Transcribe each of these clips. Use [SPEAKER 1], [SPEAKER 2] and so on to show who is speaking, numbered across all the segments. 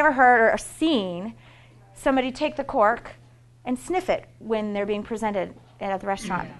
[SPEAKER 1] ever heard or seen somebody take the cork and sniff it when they're being presented at the restaurant?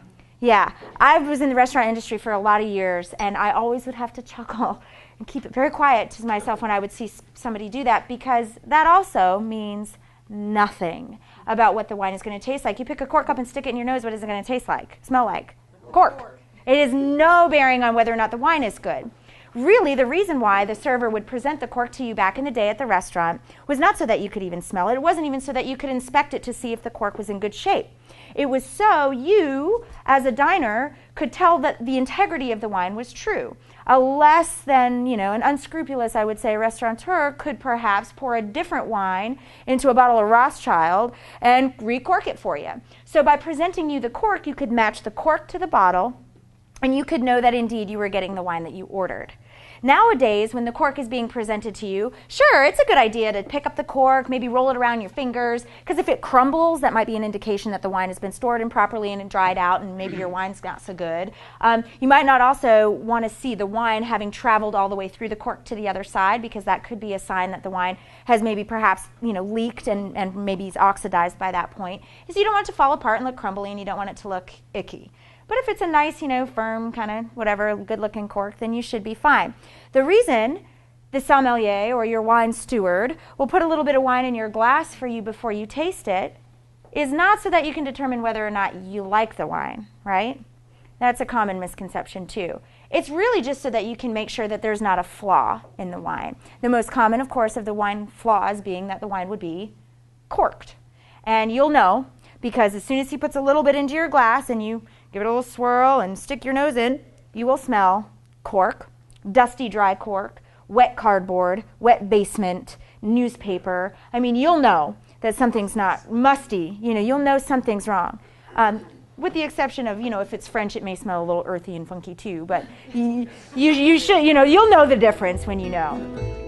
[SPEAKER 1] Yeah, I was in the restaurant industry for a lot of years, and I always would have to chuckle and keep it very quiet to myself when I would see somebody do that, because that also means nothing about what the wine is going to taste like. You pick a cork up and stick it in your nose, what is it going to taste like, smell like? Cork. It has no bearing on whether or not the wine is good. Really, the reason why the server would present the cork to you back in the day at the restaurant was not so that you could even smell it. It wasn't even so that you could inspect it to see if the cork was in good shape. It was so you, as a diner, could tell that the integrity of the wine was true. A less than, an unscrupulous, I would say, restaurateur could perhaps pour a different wine into a bottle of Rothschild and recork it for you. So by presenting you the cork, you could match the cork to the bottle, and you could know that indeed you were getting the wine that you ordered. Nowadays, when the cork is being presented to you, sure, it's a good idea to pick up the cork, maybe roll it around your fingers, because if it crumbles, that might be an indication that the wine has been stored improperly and dried out, and maybe your wine's not so good. You might not also want to see the wine having traveled all the way through the cork to the other side, because that could be a sign that the wine has maybe perhaps leaked and maybe is oxidized by that point. So you don't want it to fall apart and look crumbly, and you don't want it to look icky. But if it's a nice, firm, kind of whatever, good-looking cork, then you should be fine. The reason the sommelier or your wine steward will put a little bit of wine in your glass for you before you taste it is not so that you can determine whether or not you like the wine, right? That's a common misconception too. It's really just so that you can make sure that there's not a flaw in the wine. The most common, of course, of the wine flaws being that the wine would be corked. And you'll know, because as soon as he puts a little bit into your glass and you give it a little swirl and stick your nose in, you will smell cork, dusty, dry cork, wet cardboard, wet basement, newspaper. You'll know that something's not musty. You'll know something's wrong. With the exception of, if it's French, it may smell a little earthy and funky too. But you should, you'll know the difference when you know.